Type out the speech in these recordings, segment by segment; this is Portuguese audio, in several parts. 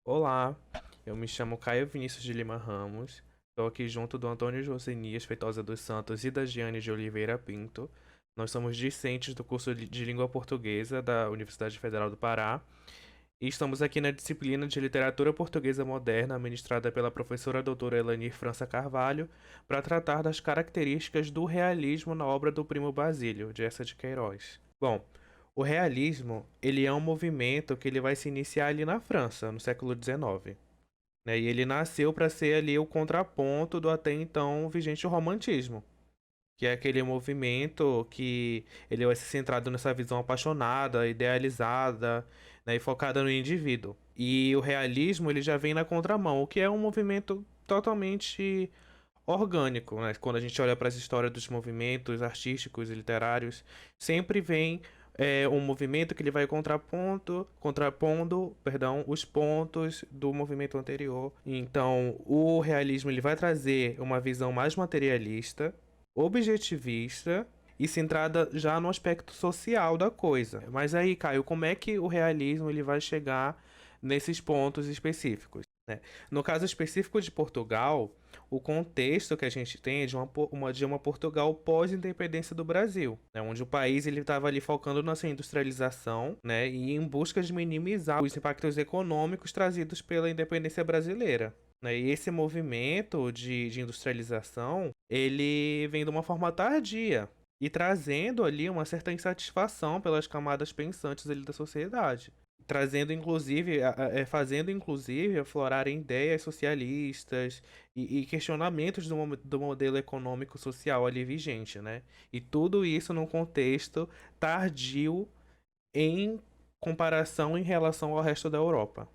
Olá, eu me chamo Caio Vinícius de Lima Ramos. Estou aqui junto do Antônio Josenias Feitosa dos Santos e da Giane de Oliveira Pinto. Nós somos discentes do curso de Língua Portuguesa da Universidade Federal do Pará e estamos aqui na disciplina de Literatura Portuguesa Moderna, ministrada pela professora doutora Elanir França Carvalho, para tratar das características do realismo na obra do Primo Basílio, de Eça de Queiroz. Bom, o realismo, ele é um movimento que ele vai se iniciar ali na França, no século XIX, né? E ele nasceu para ser ali o contraponto do até então vigente romantismo, que é aquele movimento que ele vai ser centrado nessa visão apaixonada, idealizada, né, e focada no indivíduo. E o realismo, ele já vem na contramão, o que é um movimento totalmente orgânico, né? Quando a gente olha para as histórias dos movimentos artísticos e literários, sempre vem um movimento que ele vai contrapondo, perdão, os pontos do movimento anterior. Então, o realismo ele vai trazer uma visão mais materialista, objetivista e centrada já no aspecto social da coisa. Mas aí, Caio, como é que o realismo ele vai chegar nesses pontos específicos, né? No caso específico de Portugal, o contexto que a gente tem é de uma Portugal pós-independência do Brasil, né, onde o país ele estava ali focando na sua industrialização, né, e em busca de minimizar os impactos econômicos trazidos pela independência brasileira. Né? E esse movimento de industrialização, ele vem de uma forma tardia e trazendo ali uma certa insatisfação pelas camadas pensantes ali da sociedade, trazendo inclusive, fazendo inclusive aflorarem ideias socialistas e questionamentos do modelo econômico social ali vigente, né? E tudo isso num contexto tardio em comparação em relação ao resto da Europa.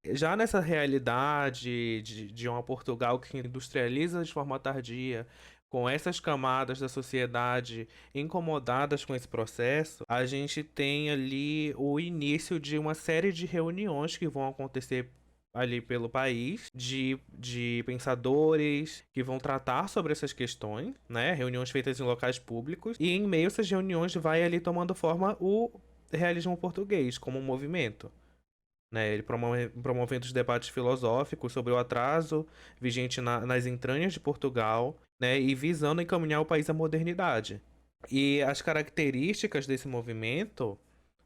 Já nessa realidade de uma Portugal que industrializa de forma tardia, com essas camadas da sociedade incomodadas com esse processo, a gente tem ali o início de uma série de reuniões que vão acontecer ali pelo país, de pensadores que vão tratar sobre essas questões, né? Reuniões feitas em locais públicos, e em meio a essas reuniões vai ali tomando forma o realismo português como um movimento, né? Ele promovendo os debates filosóficos sobre o atraso vigente nas entranhas de Portugal, né? E visando encaminhar o país à modernidade. E as características desse movimento,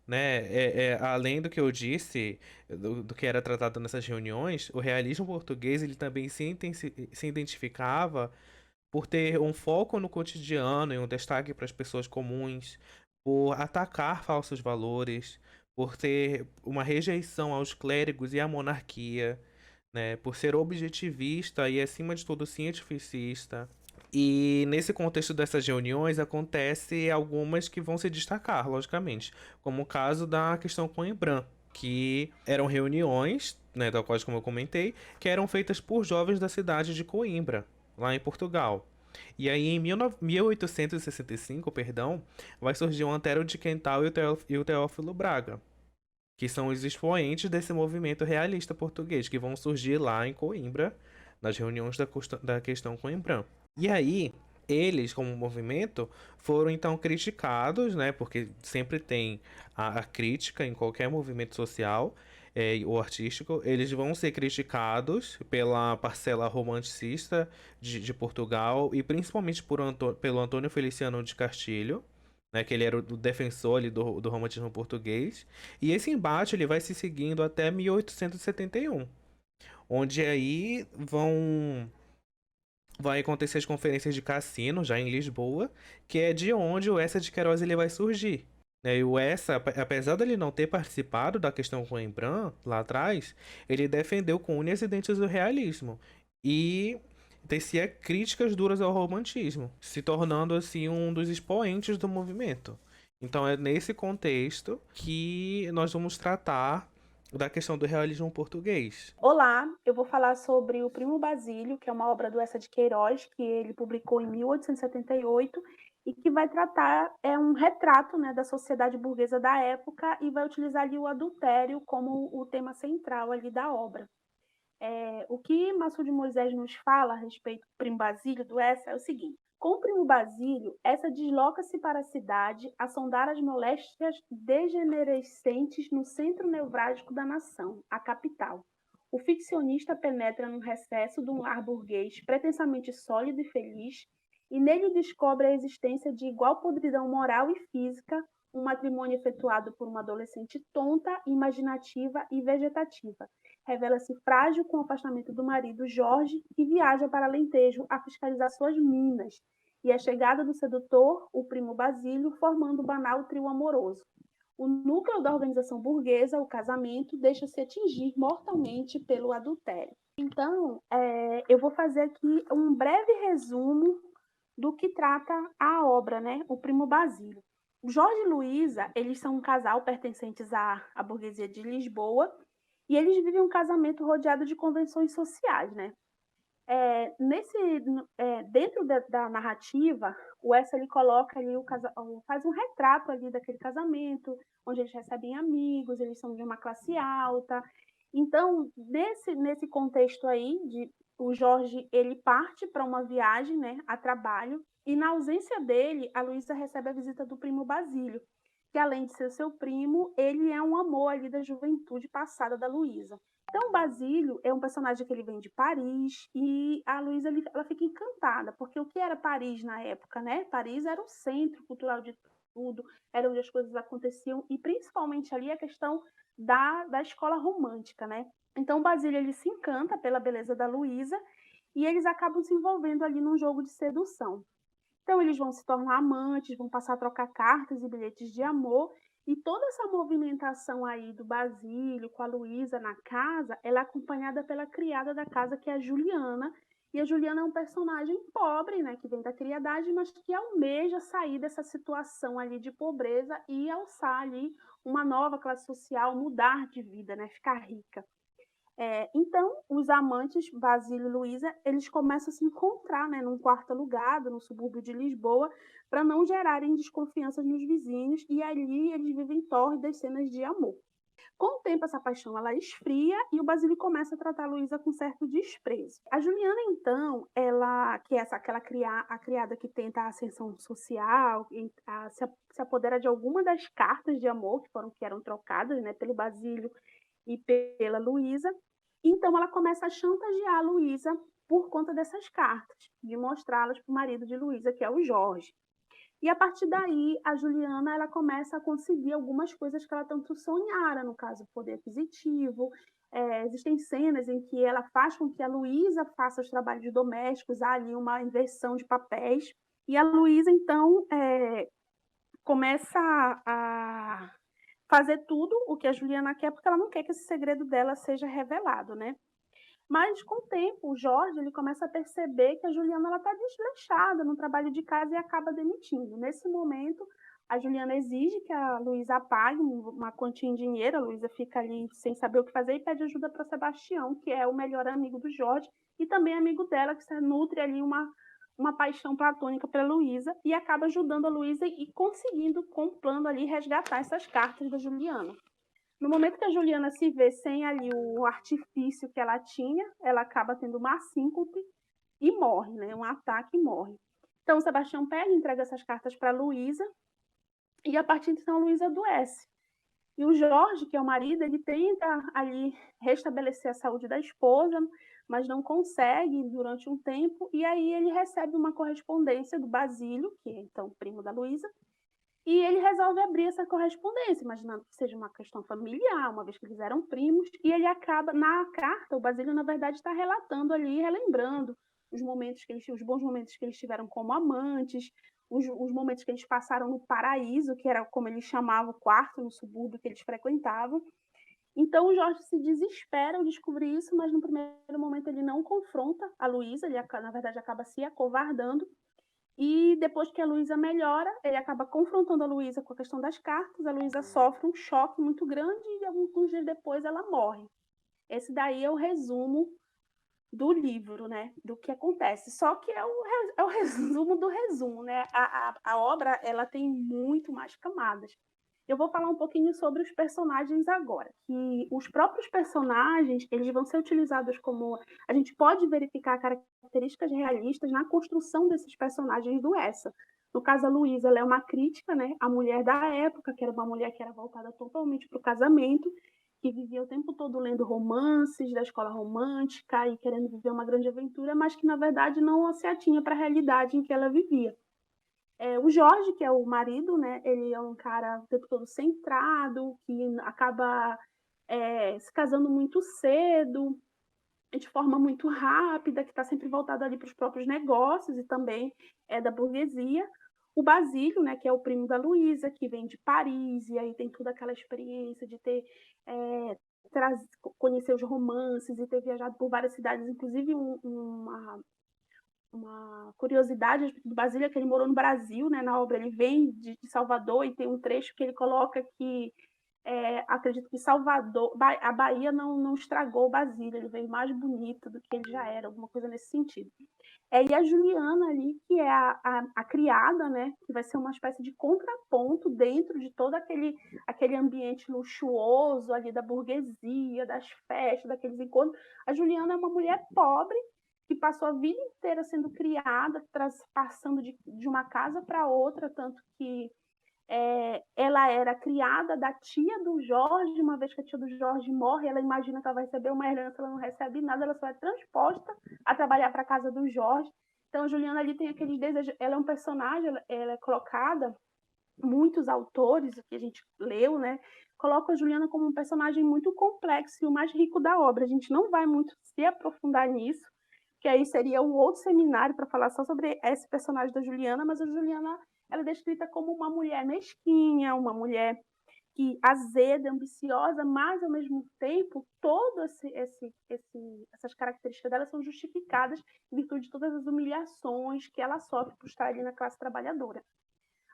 né, além do que eu disse, do que era tratado nessas reuniões, o realismo português ele também se identificava por ter um foco no cotidiano e um destaque para as pessoas comuns, por atacar falsos valores, por ter uma rejeição aos clérigos e à monarquia, né, por ser objetivista e, acima de tudo, cientificista. E nesse contexto dessas reuniões acontece algumas que vão se destacar, logicamente, como o caso da questão Coimbra, que eram reuniões, né, tal qual como eu comentei, que eram feitas por jovens da cidade de Coimbra, lá em Portugal. E aí, em 1865, perdão, vai surgir o Antero de Quental e o Teófilo Braga, que são os expoentes desse movimento realista português, que vão surgir lá em Coimbra, nas reuniões da questão Coimbrã. E aí, eles, como movimento, foram então criticados, né? Porque sempre tem a crítica em qualquer movimento social ou artístico. Eles vão ser criticados pela parcela romanticista de Portugal e principalmente pelo Antônio Feliciano de Castilho, né, que ele era o defensor ali do romantismo português. E esse embate ele vai se seguindo até 1871, onde aí vai acontecer as conferências de Cassino, já em Lisboa, que é de onde o Eça de Queiroz ele vai surgir. Né? E o Eça, apesar dele não ter participado da questão com Rembrandt lá atrás, ele defendeu com unhas e dentes o realismo e tecia críticas duras ao romantismo, se tornando assim um dos expoentes do movimento. Então é nesse contexto que nós vamos tratar da questão do realismo português. Olá, eu vou falar sobre o Primo Basílio, que é uma obra do Eça de Queiroz, que ele publicou em 1878 e que vai tratar, é um retrato, né, da sociedade burguesa da época e vai utilizar ali o adultério como o tema central ali da obra. O que Maço de Moisés nos fala a respeito do Primo Basílio do Eça é o seguinte: com o Primo Basílio, essa desloca-se para a cidade a sondar as moléstias degenerescentes no centro nevrálgico da nação, a capital, o ficcionista penetra num recesso de um lar burguês pretensamente sólido e feliz, e nele descobre a existência de igual podridão moral e física, um matrimônio efetuado por uma adolescente tonta, imaginativa e vegetativa. Revela-se frágil com o afastamento do marido Jorge, que viaja para Alentejo a fiscalizar suas minas, e a chegada do sedutor, o primo Basílio, formando o banal trio amoroso. O núcleo da organização burguesa, o casamento, deixa-se atingir mortalmente pelo adultério. Então, eu vou fazer aqui um breve resumo do que trata a obra, né? O Primo Basílio. Jorge e Luísa, eles são um casal pertencentes à burguesia de Lisboa, e eles vivem um casamento rodeado de convenções sociais, né? Dentro da narrativa, o Essa ele coloca ali faz um retrato ali daquele casamento, onde eles recebem amigos, eles são de uma classe alta. Então, nesse contexto aí, o Jorge ele parte para uma viagem, né, a trabalho, e na ausência dele, a Luísa recebe a visita do primo Basílio, que além de ser seu primo, ele é um amor ali da juventude passada da Luísa. Então, o Basílio é um personagem que ele vem de Paris, e a Luísa ela fica encantada, porque o que era Paris na época, né? Paris era o centro cultural de tudo, era onde as coisas aconteciam, e principalmente ali a questão da escola romântica, né? Então, o Basílio ele se encanta pela beleza da Luísa, e eles acabam se envolvendo ali num jogo de sedução. Então, eles vão se tornar amantes, vão passar a trocar cartas e bilhetes de amor, e toda essa movimentação aí do Basílio com a Luísa na casa, ela é acompanhada pela criada da casa, que é a Juliana, e a Juliana é um personagem pobre, né, que vem da criadagem, mas que almeja sair dessa situação ali de pobreza e alçar ali uma nova classe social, mudar de vida, né, ficar rica. Então, os amantes, Basílio e Luísa, eles começam a se encontrar, né, num quarto alugado, no subúrbio de Lisboa, para não gerarem desconfianças nos vizinhos, e ali eles vivem tórridas cenas de amor. Com o tempo, essa paixão ela esfria, e o Basílio começa a tratar a Luísa com certo desprezo. A Juliana, então, ela, que é a criada que tenta a ascensão social, se apodera de alguma das cartas de amor que eram trocadas, né, pelo Basílio e pela Luísa. Então, ela começa a chantagear a Luísa por conta dessas cartas, de mostrá-las para o marido de Luísa, que é o Jorge. E a partir daí, a Juliana ela começa a conseguir algumas coisas que ela tanto sonhara, no caso, poder aquisitivo. Existem cenas em que ela faz com que a Luísa faça os trabalhos domésticos, há ali uma inversão de papéis. E a Luísa, então, começa a fazer tudo o que a Juliana quer, porque ela não quer que esse segredo dela seja revelado, né? Mas com o tempo, o Jorge ele começa a perceber que a Juliana está desleixada no trabalho de casa e acaba demitindo. Nesse momento, a Juliana exige que a Luísa pague uma quantia em dinheiro, a Luísa fica ali sem saber o que fazer e pede ajuda para Sebastião, que é o melhor amigo do Jorge e também amigo dela, que se nutre ali uma paixão platônica pela Luísa, e acaba ajudando a Luísa e conseguindo, com o plano ali, resgatar essas cartas da Juliana. No momento que a Juliana se vê sem ali o artifício que ela tinha, ela acaba tendo uma síncope e morre, né? Um ataque e morre. Então, o Sebastião pega e entrega essas cartas para a Luísa, e a partir de então a Luísa adoece. E o Jorge, que é o marido, ele tenta ali restabelecer a saúde da esposa, mas não consegue durante um tempo, e aí ele recebe uma correspondência do Basílio, que é então primo da Luísa, e ele resolve abrir essa correspondência, imaginando que seja uma questão familiar, uma vez que eles eram primos, e ele acaba, na carta, o Basílio, na verdade, está relatando ali, relembrando os bons momentos que eles tiveram como amantes, os momentos que eles passaram no paraíso, que era como eles chamavam o quarto no subúrbio que eles frequentavam. Então o Jorge se desespera ao descobrir isso, mas no primeiro momento ele não confronta a Luísa, ele na verdade acaba se acovardando. E depois que a Luísa melhora, ele acaba confrontando a Luísa com a questão das cartas, a Luísa sofre um choque muito grande e alguns dias depois ela morre. Esse daí é o resumo do livro, né? Do que acontece. Só que é o resumo do resumo, né? A obra ela tem muito mais camadas. Eu vou falar um pouquinho sobre os personagens agora, que os próprios personagens, eles vão ser utilizados como... A gente pode verificar características realistas na construção desses personagens do Essa. No caso, a Luísa, ela é uma crítica, né? A mulher da época, que era uma mulher que era voltada totalmente para o casamento, que vivia o tempo todo lendo romances da escola romântica e querendo viver uma grande aventura, mas que na verdade não se atinha para a realidade em que ela vivia. O Jorge, que é o marido, né, ele é um cara o tempo todo centrado, que acaba se casando muito cedo, de forma muito rápida, que está sempre voltado ali para os próprios negócios e também é da burguesia. O Basílio, né, que é o primo da Luísa, que vem de Paris, e aí tem toda aquela experiência de ter é, conhecer os romances e ter viajado por várias cidades, inclusive uma curiosidade do Basílio é que ele morou no Brasil, né, na obra ele vem de Salvador e tem um trecho que ele coloca que acredito que Salvador, a Bahia não estragou o Basílio, ele veio mais bonito do que ele já era, alguma coisa nesse sentido. E a Juliana ali, que é a criada, né, que vai ser uma espécie de contraponto dentro de todo aquele ambiente luxuoso ali da burguesia, das festas, daqueles encontros. A Juliana é uma mulher pobre que passou a vida inteira sendo criada, passando de uma casa para outra, tanto que ela era criada da tia do Jorge. Uma vez que a tia do Jorge morre, ela imagina que ela vai receber uma herança, ela não recebe nada, ela só é transposta a trabalhar para a casa do Jorge. Então, a Juliana ali tem aqueles desejos, ela é um personagem, ela é colocada, muitos autores, o que a gente leu, né, colocam a Juliana como um personagem muito complexo e o mais rico da obra. A gente não vai muito se aprofundar nisso, que aí seria um outro seminário para falar só sobre esse personagem da Juliana, mas a Juliana ela é descrita como uma mulher mesquinha, uma mulher que azeda, ambiciosa, mas ao mesmo tempo todas essas características dela são justificadas em virtude de todas as humilhações que ela sofre por estar ali na classe trabalhadora.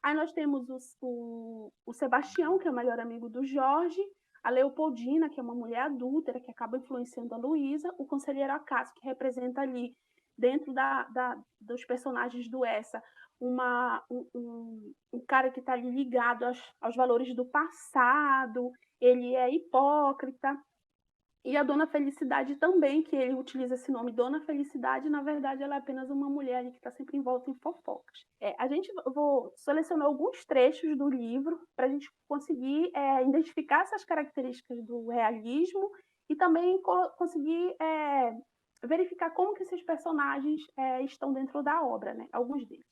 Aí nós temos o Sebastião, que é o melhor amigo do Jorge, a Leopoldina, que é uma mulher adúltera, que acaba influenciando a Luísa, o conselheiro Acácio, que representa ali, dentro dos personagens do Essa, um cara que está ali ligado aos valores do passado, ele é hipócrita. E a Dona Felicidade também, que ele utiliza esse nome, Dona Felicidade, na verdade ela é apenas uma mulher que está sempre envolta em fofocas. Vou selecionar alguns trechos do livro para a gente conseguir identificar essas características do realismo e também conseguir verificar como que esses personagens estão dentro da obra, né? Alguns deles.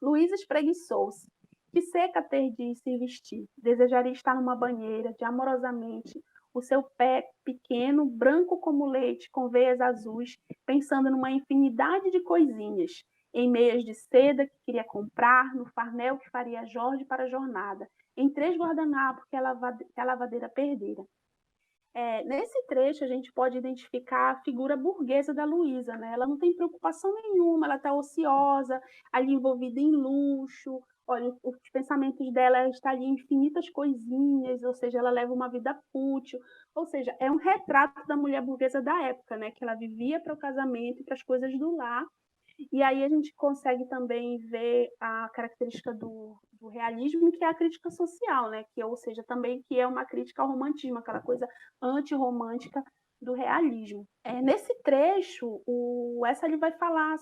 Luísa espreguiçou-se. Que seca ter de se vestir. Desejaria estar numa banheira, de amorosamente, o seu pé pequeno, branco como leite, com veias azuis, pensando numa infinidade de coisinhas, em meias de seda que queria comprar, no farnel que faria Jorge para a jornada, em 3 guardanapos que a lavadeira perdera. Nesse trecho, a gente pode identificar a figura burguesa da Luísa, né? Ela não tem preocupação nenhuma, ela está ociosa, ali envolvida em luxo. Olha, os pensamentos dela estão ali em infinitas coisinhas, ou seja, ela leva uma vida fútil. Ou seja, é um retrato da mulher burguesa da época, né? Que ela vivia para o casamento e para as coisas do lar. E aí a gente consegue também ver a característica do realismo, que é a crítica social, né? Ou seja, também que é uma crítica ao romantismo, aquela coisa antirromântica do realismo. Nesse trecho, essa ele vai falar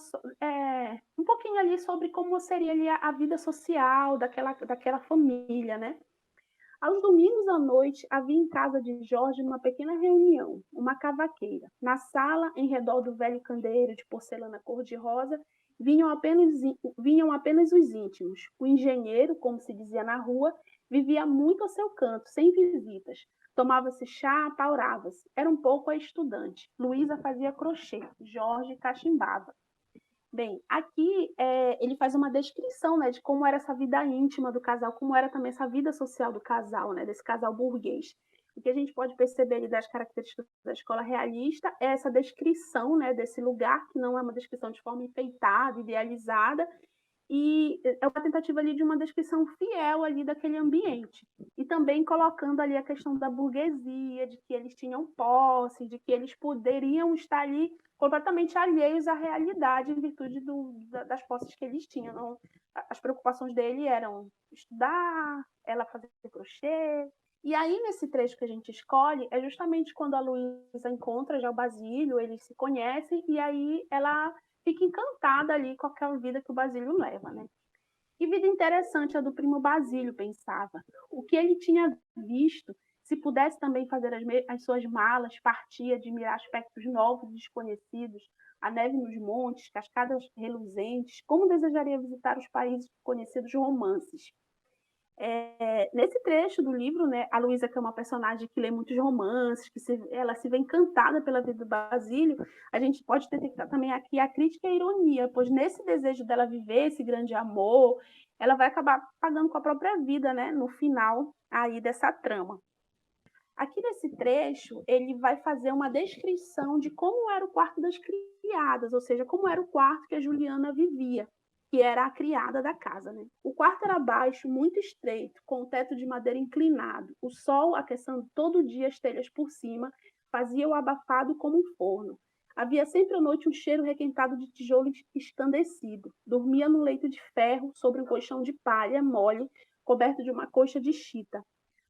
um pouquinho ali sobre como seria ali a vida social daquela família, né? Aos domingos à noite, havia em casa de Jorge uma pequena reunião, uma cavaqueira. Na sala, em redor do velho candeeiro de porcelana cor-de-rosa, vinham apenas os íntimos. O engenheiro, como se dizia na rua, vivia muito ao seu canto, sem visitas. Tomava-se chá, paurava-se. Era um pouco a estudante. Luísa fazia crochê, Jorge cachimbava. Bem, aqui ele faz uma descrição, né, de como era essa vida íntima do casal, como era também essa vida social do casal, né, desse casal burguês. O que a gente pode perceber ali das características da escola realista é essa descrição, né, desse lugar, que não é uma descrição de forma enfeitada, idealizada, e é uma tentativa ali de uma descrição fiel ali daquele ambiente. E também colocando ali a questão da burguesia, de que eles tinham posse, de que eles poderiam estar ali completamente alheios à realidade em virtude das posses que eles tinham. Não, as preocupações dele eram estudar, ela fazer crochê. E aí, nesse trecho que a gente escolhe, é justamente quando a Luísa encontra já o Basílio, eles se conhecem, e aí ela fica encantada ali com aquela vida que o Basílio leva, né? Que vida interessante a do primo Basílio, pensava. O que ele tinha visto Se pudesse também fazer as suas malas, partir, admirar aspectos novos e desconhecidos, a neve nos montes, cascadas reluzentes, como desejaria visitar os países conhecidos romances. Nesse trecho do livro, né, a Luísa, que é uma personagem que lê muitos romances, ela se vê encantada pela vida do Basílio, a gente pode detectar também aqui a crítica e a ironia, pois nesse desejo dela viver esse grande amor, ela vai acabar pagando com a própria vida, né, no final aí dessa trama. Aqui nesse trecho, ele vai fazer uma descrição de como era o quarto das criadas, ou seja, como era o quarto que a Juliana vivia, que era a criada da casa, né? O quarto era baixo, muito estreito, com o teto de madeira inclinado. O sol, aquecendo todo dia as telhas por cima, fazia-o abafado como um forno. Havia sempre à noite um cheiro requentado de tijolo escandecido. Dormia no leito de ferro, sobre um colchão de palha mole, coberto de uma coxa de chita.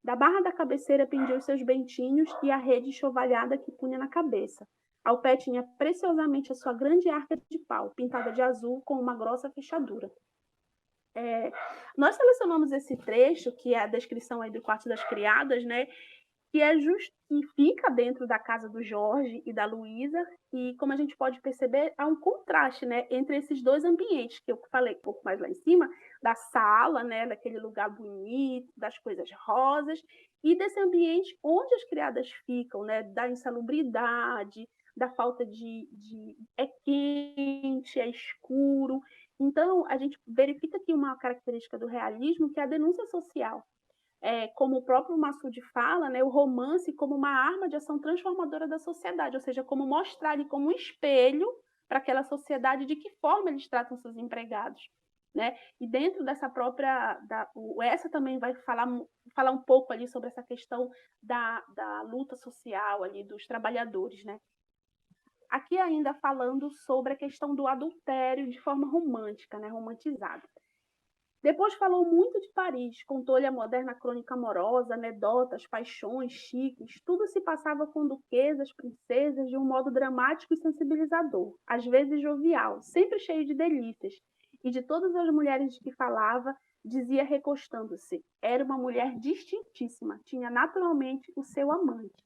Da barra da cabeceira pendiam os seus bentinhos e a rede enxovalhada que punha na cabeça. Ao pé tinha preciosamente a sua grande arca de pau, pintada de azul, com uma grossa fechadura. Nós selecionamos esse trecho, que é a descrição aí do quarto das criadas, né? Que fica dentro da casa do Jorge e da Luísa, e como a gente pode perceber, há um contraste, né, entre esses dois ambientes, que eu falei um pouco mais lá em cima, da sala, né, daquele lugar bonito, das coisas rosas, e desse ambiente onde as criadas ficam, né, da insalubridade, da falta é quente, é escuro. Então, a gente verifica aqui uma característica do realismo, que é a denúncia social. Como o próprio Massoud fala, né, o romance como uma arma de ação transformadora da sociedade, ou seja, como mostrar ele como um espelho para aquela sociedade de que forma eles tratam seus empregados. Né? E dentro dessa própria. Essa também vai falar um pouco ali sobre essa questão da luta social ali dos trabalhadores. Né? Aqui ainda falando sobre a questão do adultério de forma romântica, né, romantizada. Depois falou muito de Paris, contou-lhe a moderna crônica amorosa, anedotas, paixões, chiques, tudo se passava com duquesas, princesas, de um modo dramático e sensibilizador, às vezes jovial, sempre cheio de delícias. E de todas as mulheres de que falava, dizia recostando-se, era uma mulher distintíssima, tinha naturalmente o seu amante.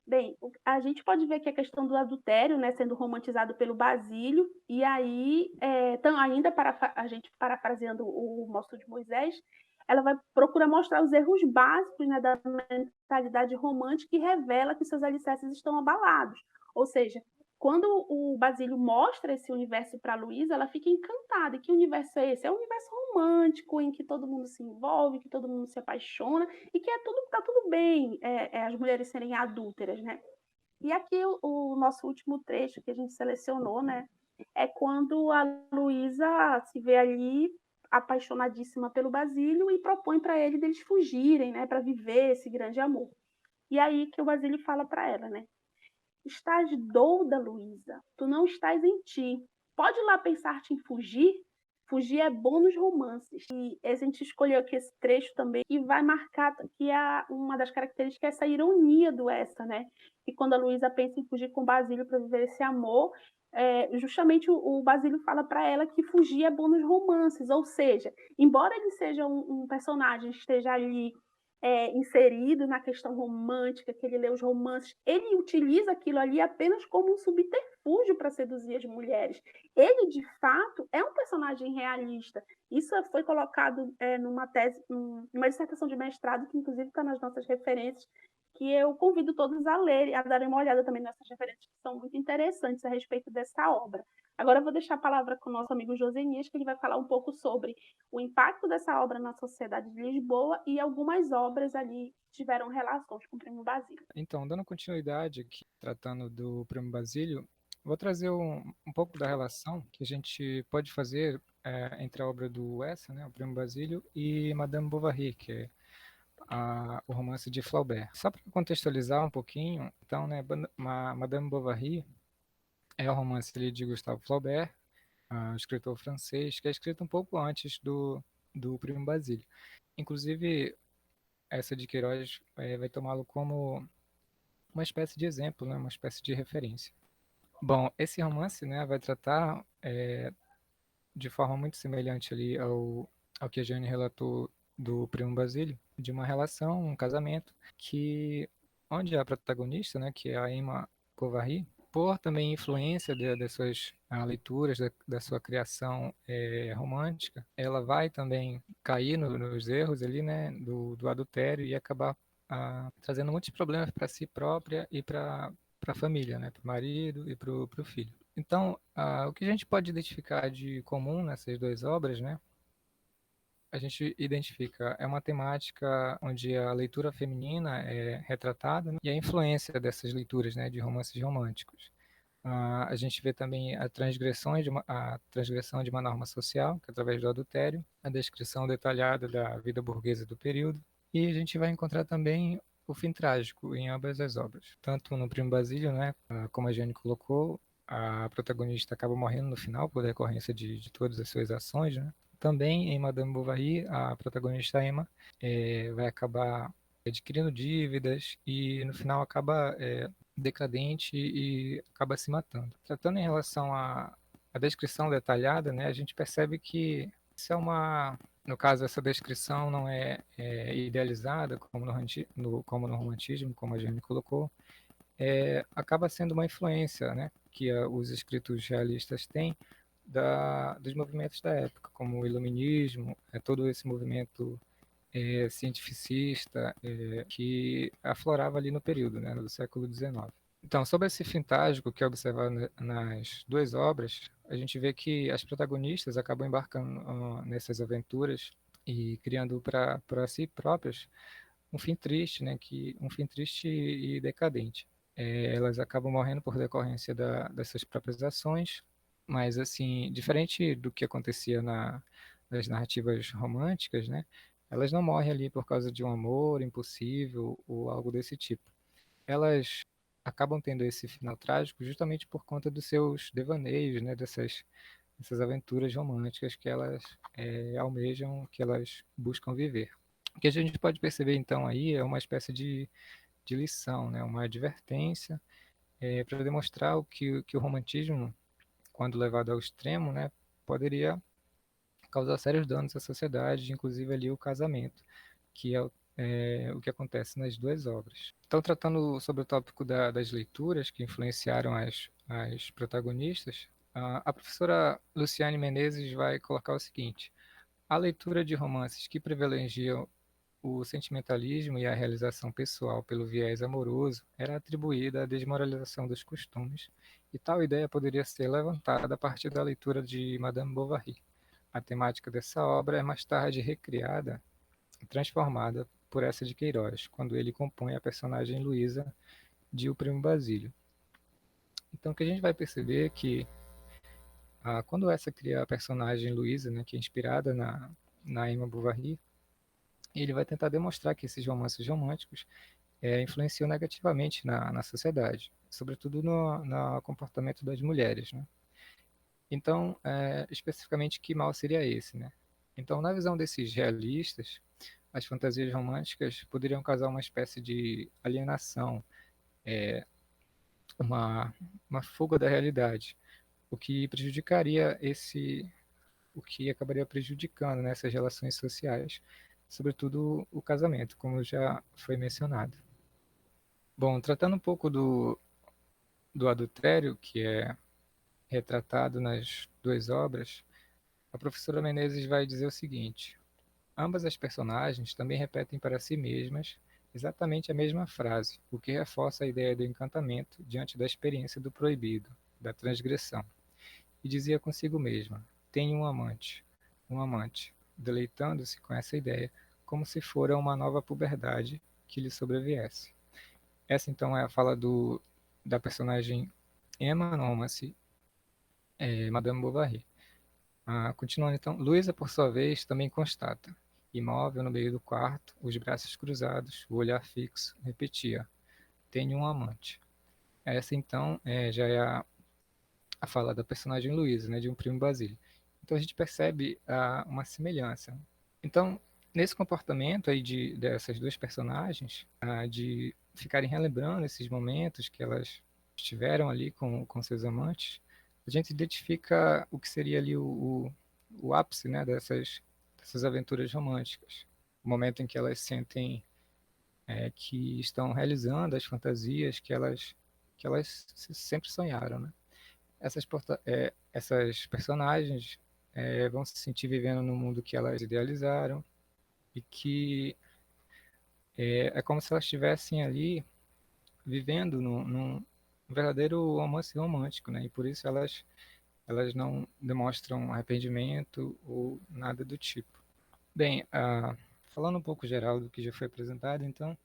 Bem, a gente pode ver que a questão do adultério, né, sendo romantizado pelo Basílio, e aí, ainda para a gente parafraseando o Moço de Moisés, ela vai procurar mostrar os erros básicos, né, da mentalidade romântica e revela que seus alicerces estão abalados. Ou seja, quando o Basílio mostra esse universo para a Luísa, ela fica encantada. E que universo é esse? É um universo romântico, em que todo mundo se envolve, que todo mundo se apaixona, e que tá tudo bem as mulheres serem adúlteras, né? E aqui o nosso último trecho que a gente selecionou, né? É quando a Luísa se vê ali apaixonadíssima pelo Basílio e propõe para ele deles fugirem, né? Para viver esse grande amor. E aí que o Basílio fala para ela, né? Estás douda, Luísa. Tu não estás em ti. Pode lá pensar-te em fugir? Fugir é bom nos romances. E a gente escolheu aqui esse trecho também, que vai marcar que uma das características é essa ironia do essa, né? E quando a Luísa pensa em fugir com o Basílio para viver esse amor, justamente o Basílio fala para ela que fugir é bom nos romances. Ou seja, embora ele seja um personagem que esteja ali inserido na questão romântica, que ele lê os romances, ele utiliza aquilo ali apenas como um subterfúgio para seduzir as mulheres. Ele, de fato, é um personagem realista. Isso foi colocado numa tese, numa dissertação de mestrado, que inclusive está nas nossas referências, que eu convido todos a lerem, a darem uma olhada também nessas referências, que são muito interessantes a respeito dessa obra. Agora eu vou deixar a palavra com o nosso amigo Josenias, que ele vai falar um pouco sobre o impacto dessa obra na sociedade de Lisboa e algumas obras ali que tiveram relações com o Primo Basílio. Então, dando continuidade aqui, tratando do Primo Basílio, vou trazer um pouco da relação que a gente pode fazer entre a obra do Essa, né, o Primo Basílio, e Madame Bovary, que é o romance de Flaubert. Só para contextualizar um pouquinho, então, né, Madame Bovary é o romance de Gustave Flaubert, escritor francês, que é escrito um pouco antes do Primo Basílio. Inclusive, essa de Queiroz vai tomá-lo como uma espécie de exemplo, né, uma espécie de referência. Bom, esse romance, né, vai tratar de forma muito semelhante ali ao que a Jane relatou do Primo Basílio, de uma relação, um casamento, que onde a protagonista, né, que é a Emma Bovary, por também influência das suas leituras, da sua criação romântica, ela vai também cair nos erros ali, né, do adultério e acabar trazendo muitos problemas para si própria e para a família, né, para o marido e para o filho. Então, o que a gente pode identificar de comum nessas duas obras, né, a gente identifica, é uma temática onde a leitura feminina é retratada, né, e a influência dessas leituras, né, de romances românticos. A gente vê também a transgressão de uma norma social, que é através do adultério, a descrição detalhada da vida burguesa do período, e a gente vai encontrar também o fim trágico em ambas as obras. Tanto no Primo Basílio, né, como a Jane colocou, a protagonista acaba morrendo no final por decorrência de todas as suas ações, né? Também em Madame Bovary, a protagonista Emma vai acabar adquirindo dívidas e no final acaba decadente e acaba se matando. Tratando em relação à descrição detalhada, né, a gente percebe que isso é no caso, essa descrição não é idealizada, como no romantismo, como a gente colocou, acaba sendo uma influência, né, que os escritos realistas têm dos movimentos da época, como o iluminismo, todo esse movimento cientificista que aflorava ali no período, né, do século XIX. Então, sobre esse fim trágico que é observado nas duas obras, a gente vê que as protagonistas acabam embarcando nessas aventuras e criando para si próprias um fim triste, né, um fim triste e decadente. Elas acabam morrendo por decorrência dessas próprias ações, mas assim, diferente do que acontecia nas narrativas românticas, né, elas não morrem ali por causa de um amor impossível ou algo desse tipo. Elas acabam tendo esse final trágico justamente por conta dos seus devaneios, né, dessas aventuras românticas que elas almejam, que elas buscam viver. O que a gente pode perceber então aí é uma espécie de lição, né, uma advertência para demonstrar que o romantismo, quando levado ao extremo, né, poderia causar sérios danos à sociedade, inclusive ali o casamento, que é o que acontece nas duas obras. Então, tratando sobre o tópico das leituras que influenciaram as protagonistas, a professora Luciane Menezes vai colocar o seguinte: a leitura de romances que privilegiam o sentimentalismo e a realização pessoal pelo viés amoroso era atribuída à desmoralização dos costumes, e tal ideia poderia ser levantada a partir da leitura de Madame Bovary. A temática dessa obra é mais tarde recriada e transformada por essa de Queiroz, quando ele compõe a personagem Luísa de O Primo Basílio. Então, o que a gente vai perceber é que quando essa cria a personagem Luísa, né, que é inspirada na Emma Bovary, ele vai tentar demonstrar que esses romances românticos influenciam negativamente na sociedade, sobretudo no comportamento das mulheres, né? Então, especificamente, que mal seria esse, né? Então, na visão desses realistas, as fantasias românticas poderiam causar uma espécie de alienação, uma, uma fuga da realidade, o que prejudicaria o que acabaria prejudicando nessas relações sociais, sobretudo o casamento, como já foi mencionado. Bom, tratando um pouco do adultério, que é retratado nas duas obras, a professora Menezes vai dizer o seguinte: ambas as personagens também repetem para si mesmas exatamente a mesma frase, o que reforça a ideia do encantamento diante da experiência do proibido, da transgressão. E dizia consigo mesma: tenho um amante, deleitando-se com essa ideia, como se fora uma nova puberdade que lhe sobreviesse. Essa então é a fala da personagem Emma no romance Madame Bovary. Continuando então, Luísa, por sua vez, também constata. Imóvel no meio do quarto, os braços cruzados, o olhar fixo, repetia: tenho um amante. Essa então já é a fala da personagem Luísa, né, de Um Primo Basílio. Então a gente percebe uma semelhança. Então, nesse comportamento aí dessas duas personagens, de ficarem relembrando esses momentos que elas estiveram ali com seus amantes, a gente identifica o que seria ali o ápice, né, dessas aventuras românticas. o momento em que elas sentem que estão realizando as fantasias que elas sempre sonharam, né? Essas personagens vão se sentir vivendo no mundo que elas idealizaram e que é como se elas estivessem ali vivendo num verdadeiro romance romântico, né? E por isso elas não demonstram arrependimento ou nada do tipo. Bem, falando um pouco geral do que já foi apresentado, então,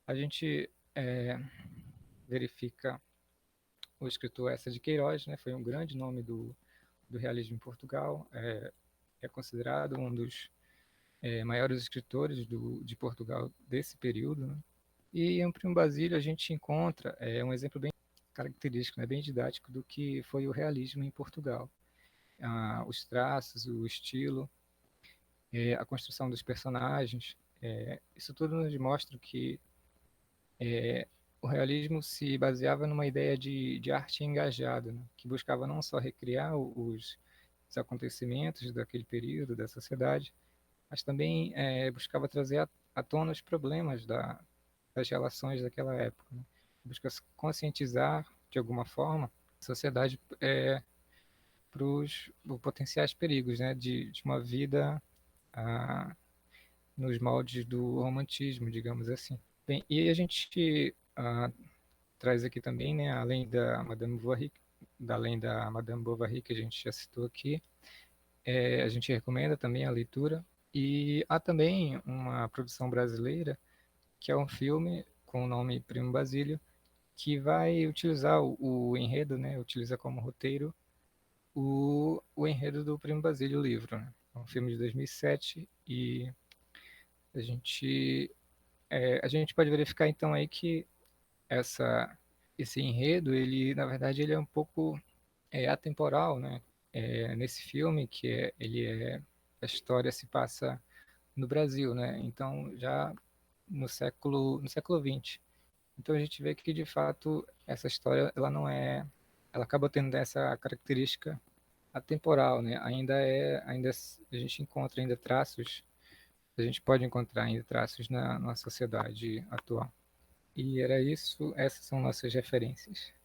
a gente verifica o escritor Eça de Queiroz, né? Foi um grande nome do realismo em Portugal, é considerado um dos maiores escritores de Portugal desse período, né? E em Primo Basílio a gente encontra um exemplo bem característico, né, bem didático do que foi o realismo em Portugal. Os traços, o estilo, a construção dos personagens, isso tudo nos mostra que o realismo se baseava numa ideia de arte engajada, né, que buscava não só recriar os acontecimentos daquele período, da sociedade, mas também buscava trazer à tona os problemas das relações daquela época. Né? Busca conscientizar, de alguma forma, a sociedade para os potenciais perigos, né, de uma vida ah, nos moldes do romantismo, digamos assim. Bem, e a gente traz aqui também, né, além da Madame Bovary, que a gente já citou aqui, a gente recomenda também a leitura. E há também uma produção brasileira, que é um filme com o nome Primo Basílio, que vai utilizar o enredo, né, utiliza como roteiro o enredo do Primo Basílio, o livro. Né? É um filme de 2007 e a gente, a gente pode verificar então aí que esse enredo, ele na verdade ele é um pouco atemporal, né? Nesse filme a história se passa no Brasil, né? Então já no século XX. Então a gente vê que de fato essa história ela não é, ela acaba tendo essa característica atemporal, né? Ainda a gente encontra ainda traços, a gente pode encontrar ainda traços na sociedade atual. E era isso, essas são nossas referências.